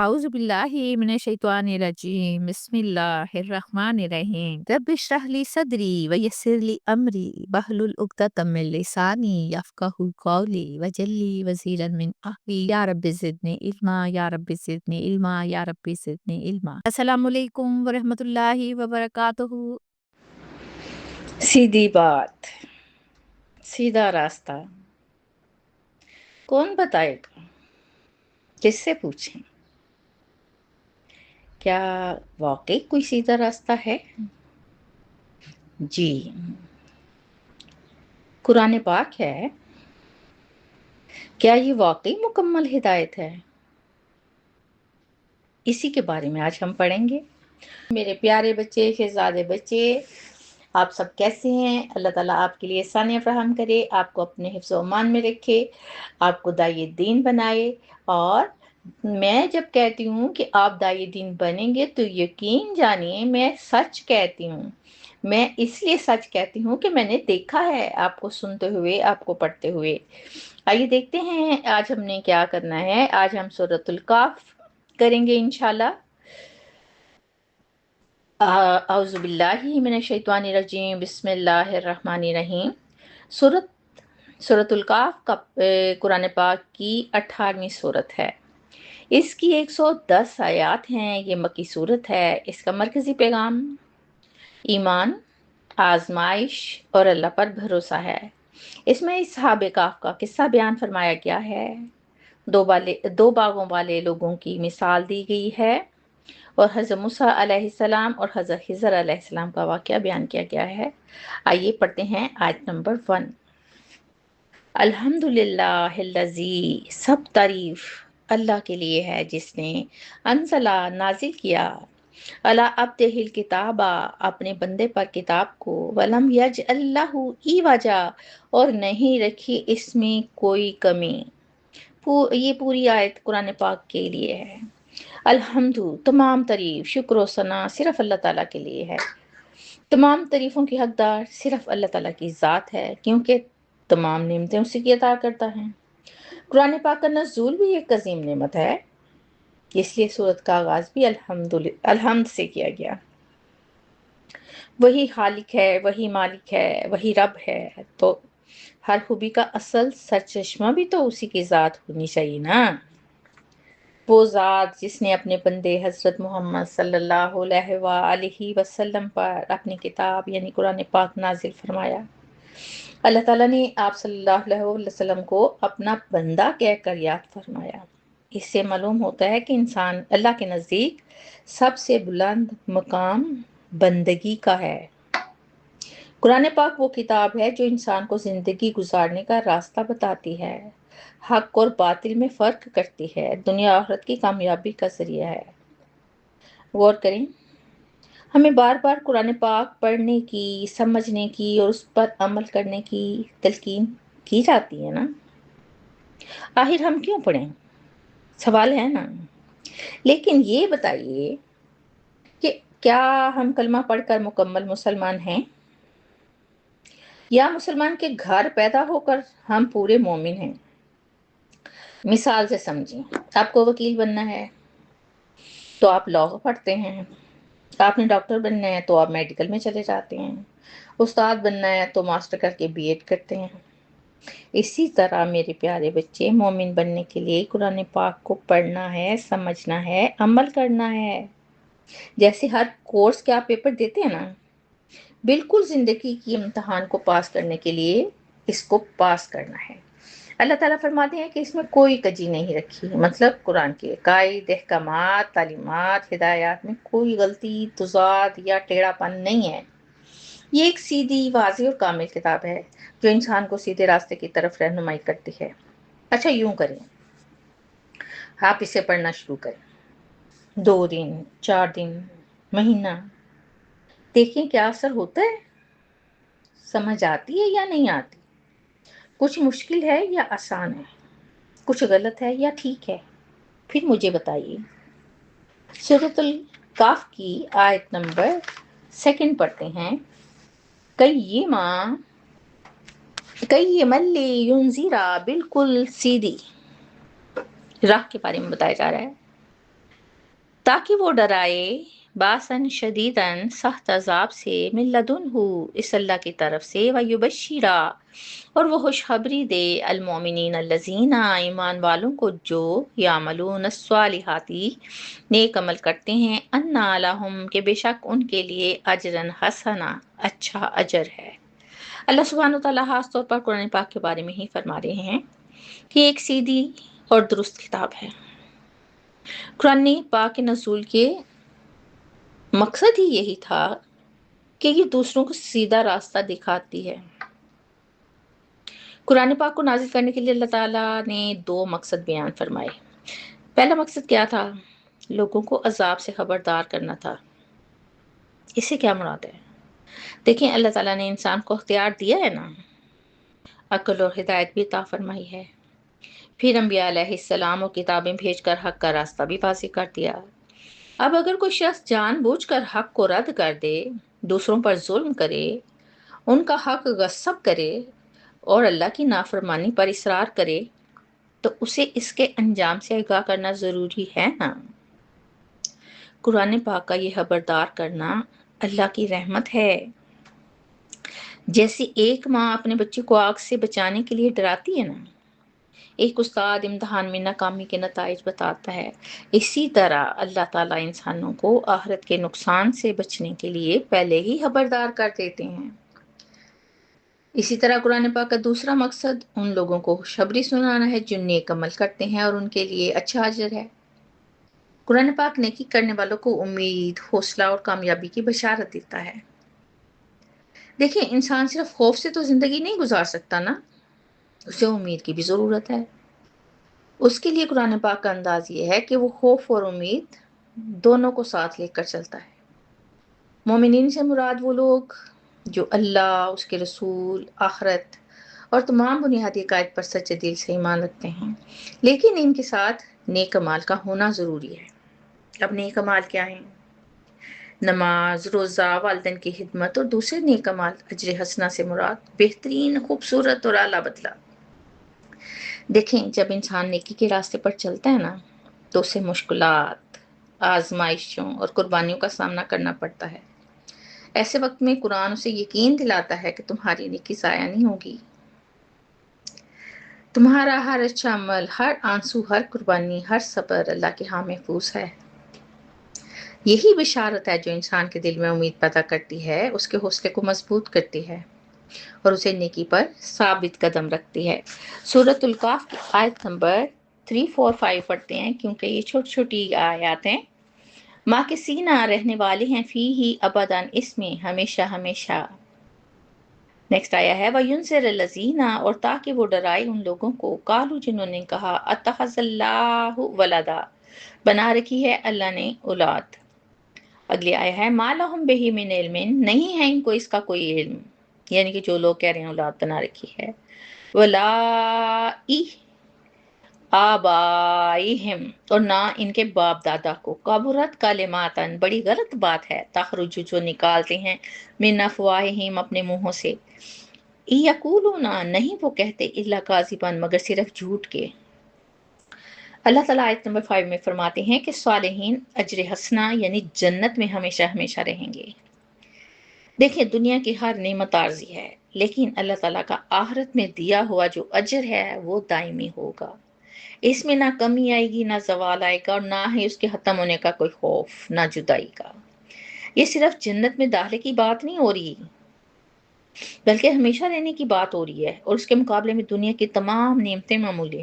أعوذ بالله من الشيطان الرجيم بسم الله الرحمن الرحيم رب اشرح لي صدري ويسر لي أمري واحلل عقدة من لساني يفقهوا قولي واجعل لي وزيرا من أهلي يا رب زدني علما يا رب زدني علما يا رب زدني علما السلام علیکم ورحمۃ اللہ وبرکاتہ۔ سیدھی بات، سیدھا راستہ کون بتائے گا؟ کس سے پوچھیں؟ کیا واقعی کوئی سیدھا راستہ ہے؟ جی، قرآن پاک ہے۔ کیا یہ واقعی مکمل ہدایت ہے؟ اسی کے بارے میں آج ہم پڑھیں گے۔ میرے پیارے بچے، شہزادے بچے، آپ سب کیسے ہیں؟ اللہ تعالیٰ آپ کے لیے آسانیاں فراہم کرے، آپ کو اپنے حفظ و امان میں رکھے، آپ کو داعی دین بنائے۔ اور میں جب کہتی ہوں کہ آپ داعی دین بنیں گے تو یقین جانیے میں سچ کہتی ہوں۔ میں اس لیے سچ کہتی ہوں کہ میں نے دیکھا ہے آپ کو سنتے ہوئے، آپ کو پڑھتے ہوئے۔ آئیے دیکھتے ہیں آج ہم نے کیا کرنا ہے۔ آج ہم سورۃ الکہف کریں گے انشاءاللہ۔ اعوذ باللہ من الشیطان الرجیم بسم اللہ الرحمن الرحیم۔ سورۃ الکہف کا قرآن پاک کی 18ویں سورت ہے۔ اس کی 110 آیات ہیں۔ یہ مکی سورت ہے۔ اس کا مرکزی پیغام ایمان، آزمائش اور اللہ پر بھروسہ ہے۔ اس میں اصحاب کہف کا قصہ بیان فرمایا گیا ہے۔ دو باغوں والے لوگوں کی مثال دی گئی ہے، اور حضرت موسیٰ علیہ السلام اور حضرت خضر علیہ السلام کا واقعہ بیان کیا گیا ہے۔ آئیے پڑھتے ہیں آیت نمبر 1۔ الحمدللہ الذی، سب تعریف اللہ کے لیے ہے جس نے انزلہ، نازل کیا، علی عبدہ الکتاب، اپنے بندے پر کتاب کو، ولم یجعل لہ عوجا، اور نہیں رکھی اس میں کوئی کمی۔ یہ پوری آیت قرآن پاک کے لیے ہے۔ الحمد، تمام تعریف، شکر و ثنا صرف اللہ تعالیٰ کے لیے ہے۔ تمام تعریفوں کی حقدار صرف اللہ تعالیٰ کی ذات ہے، کیونکہ تمام نعمتیں اسی کی عطا کرتا ہے۔ قرآن پاک کا نزول بھی ایک عظیم نعمت ہے، اس لیے سورت کا آغاز بھی الحمد سے کیا گیا۔ وہی خالق ہے، وہی مالک ہے، وہی رب ہے، تو ہر خوبی کا اصل سرچشمہ بھی تو اسی کی ذات ہونی چاہیے نا۔ وہ ذات جس نے اپنے بندے حضرت محمد صلی اللہ علیہ وآلہ وسلم پر اپنی کتاب یعنی قرآن پاک نازل فرمایا۔ اللہ تعالیٰ نے آپ صلی اللہ علیہ وسلم کو اپنا بندہ کہہ کر یاد فرمایا۔ اس سے معلوم ہوتا ہے کہ انسان اللہ کے نزدیک سب سے بلند مقام بندگی کا ہے۔ قرآن پاک وہ کتاب ہے جو انسان کو زندگی گزارنے کا راستہ بتاتی ہے، حق اور باطل میں فرق کرتی ہے، دنیا آخرت کی کامیابی کا ذریعہ ہے۔ غور کریں، ہمیں بار بار قرآن پاک پڑھنے کی، سمجھنے کی اور اس پر عمل کرنے کی تلقین کی جاتی ہے نا۔ آخر ہم کیوں پڑھیں؟ سوال ہے نا۔ لیکن یہ بتائیے کہ کیا ہم کلمہ پڑھ کر مکمل مسلمان ہیں؟ یا مسلمان کے گھر پیدا ہو کر ہم پورے مومن ہیں؟ مثال سے سمجھیں، آپ کو وکیل بننا ہے تو آپ لاء پڑھتے ہیں، آپ نے ڈاکٹر بننا ہے تو آپ میڈیکل میں چلے جاتے ہیں، استاد بننا ہے تو ماسٹر کر کے بی ایڈ کرتے ہیں۔ اسی طرح میرے پیارے بچے، مومن بننے کے لیے قرآن پاک کو پڑھنا ہے، سمجھنا ہے، عمل کرنا ہے۔ جیسے ہر کورس کے آپ پیپر دیتے ہیں نا، بالکل زندگی کی امتحان کو پاس کرنے کے لیے اس کو پاس کرنا ہے۔ اللہ تعالیٰ فرماتے ہیں کہ اس میں کوئی کجی نہیں رکھی، مطلب قرآن کے قواعد، احکامات، تعلیمات، ہدایات میں کوئی غلطی، تضاد یا ٹیڑھا پن نہیں ہے۔ یہ ایک سیدھی، واضح اور کامل کتاب ہے جو انسان کو سیدھے راستے کی طرف رہنمائی کرتی ہے۔ اچھا یوں کریں، آپ اسے پڑھنا شروع کریں، 2 دن، 4 دن، مہینہ، دیکھیں کیا اثر ہوتا ہے، سمجھ آتی ہے یا نہیں آتی، کچھ مشکل ہے یا آسان ہے، کچھ غلط ہے یا ٹھیک ہے، پھر مجھے بتائیے۔ سورۃ الکہف کی آیت نمبر 2 پڑھتے ہیں۔ قیما لینذرا، بالکل سیدھی راہ کے بارے میں بتایا جا رہا ہے۔ تاکہ وہ ڈرائے باسن شدیدن سخت عذاب سے من لدنہ اس اللہ کی طرف سے ویبشرا اور وہ خوشخبری دے المومنین الذین ایمان والوں کو جو یعملون الصالحاتی نیک عمل کرتے ہیں ان لہم کہ بے شک ان کے لیے اجرا حسنا اچھا اجر ہے۔ اللہ سبحانہ وتعالیٰ خاص طور پر قرآن پاک کے بارے میں ہی فرما رہے ہیں کہ ایک سیدھی اور درست کتاب ہے۔ قرآن پاک کے نزول کے مقصد ہی یہی تھا کہ یہ دوسروں کو سیدھا راستہ دکھاتی ہے۔ قرآن پاک کو نازل کرنے کے لیے اللہ تعالیٰ نے 2 مقصد بیان فرمائے۔ پہلا مقصد کیا تھا؟ لوگوں کو عذاب سے خبردار کرنا تھا۔ اس سے کیا مراد ہے؟ دیکھیں، اللہ تعالیٰ نے انسان کو اختیار دیا ہے نا، عقل اور ہدایت بھی عطا فرمائی ہے، پھر انبیاء علیہ السلام اور کتابیں بھیج کر حق کا راستہ بھی واضح کر دیا۔ اب اگر کوئی شخص جان بوجھ کر حق کو رد کر دے، دوسروں پر ظلم کرے، ان کا حق غصب کرے اور اللہ کی نافرمانی پر اصرار کرے تو اسے اس کے انجام سے آگاہ کرنا ضروری ہے نا۔ قرآن پاک کا یہ خبردار کرنا اللہ کی رحمت ہے۔ جیسے ایک ماں اپنے بچے کو آگ سے بچانے کے لیے ڈراتی ہے نا، ایک استاد امتحان میں ناکامی کے نتائج بتاتا ہے، اسی طرح اللہ تعالیٰ انسانوں کو آخرت کے نقصان سے بچنے کے لیے پہلے ہی خبردار کر دیتے ہیں۔ اسی طرح قرآن پاک کا دوسرا مقصد ان لوگوں کو خوشخبری سنانا ہے جو نیک عمل کرتے ہیں اور ان کے لیے اچھا اجر ہے۔ قرآن پاک نیکی کرنے والوں کو امید، حوصلہ اور کامیابی کی بشارت دیتا ہے۔ دیکھیں، انسان صرف خوف سے تو زندگی نہیں گزار سکتا نا، اسے امید کی بھی ضرورت ہے۔ اس کے لیے قرآن پاک کا انداز یہ ہے کہ وہ خوف اور امید دونوں کو ساتھ لے کر چلتا ہے۔ مومنین سے مراد وہ لوگ جو اللہ، اس کے رسول، آخرت اور تمام بنیادی عقائد پر سچے دل سے ایمان رکھتے ہیں، لیکن ان کے ساتھ نیک اعمال کا ہونا ضروری ہے۔ اب نیک اعمال کیا ہیں؟ نماز، روزہ، والدین کی خدمت اور دوسرے نیک اعمال۔ اجر حسنہ سے مراد بہترین، خوبصورت اور اعلیٰ بدلہ۔ دیکھیں، جب انسان نیکی کے راستے پر چلتا ہے نا تو اسے مشکلات، آزمائشوں اور قربانیوں کا سامنا کرنا پڑتا ہے۔ ایسے وقت میں قرآن اسے یقین دلاتا ہے کہ تمہاری نیکی ضائع نہیں ہوگی، تمہارا ہر اچھا عمل، ہر آنسو، ہر قربانی، ہر صبر اللہ کے ہاں محفوظ ہے۔ یہی بشارت ہے جو انسان کے دل میں امید پیدا کرتی ہے، اس کے حوصلے کو مضبوط کرتی ہے اور اسے نیکی پر ثابت قدم رکھتی ہے۔ سورۃ الکہف کی آیت نمبر 3، 4، 5 پڑھتے ہیں کیونکہ یہ چھوٹی چھوٹی آیات ہیں۔ ماکثین رہنے والے ہیں فیہ ابداً، اس میں ہمیشہ ہمیشہ۔ نیکسٹ آیا ہے وَيُنذِرَ الَّذِينَ اور تاکہ وہ ڈرائے ان لوگوں کو قالوا جنہوں نے کہا اتخذ اللہ ولدا بنا رکھی ہے اللہ نے اولاد۔ اگلی آیا ہے ما لہم بہ من علم نہیں ہے ان کو اس کا کوئی علم، یعنی کہ جو لوگ کہہ رہے ہیں اولاد بنا رکھی ہے، وَلَا آبائہم اور نہ ان کے باپ دادا کو، کبرت کلماتن بڑی غلط بات ہے، تخرج جو نکالتے ہیں من افواہہم اپنے منہوں سے، یقولون نہیں وہ کہتے الا کاذبا مگر صرف جھوٹ کے۔ اللہ تعالیٰ آیت نمبر 5 میں فرماتے ہیں کہ صالحین اجر حسنہ یعنی جنت میں ہمیشہ ہمیشہ رہیں گے۔ دیکھیں، دنیا کی ہر نعمت عارضی ہے، لیکن اللہ تعالیٰ کا آخرت میں دیا ہوا جو اجر ہے وہ دائمی ہوگا۔ اس میں نہ کمی آئے گی، نہ زوال آئے گا، اور نہ ہی اس کے ختم ہونے کا کوئی خوف، نہ جدائی کا۔ یہ صرف جنت میں داخلے کی بات نہیں ہو رہی، بلکہ ہمیشہ رہنے کی بات ہو رہی ہے، اور اس کے مقابلے میں دنیا کی تمام نعمتیں معمولی ہیں۔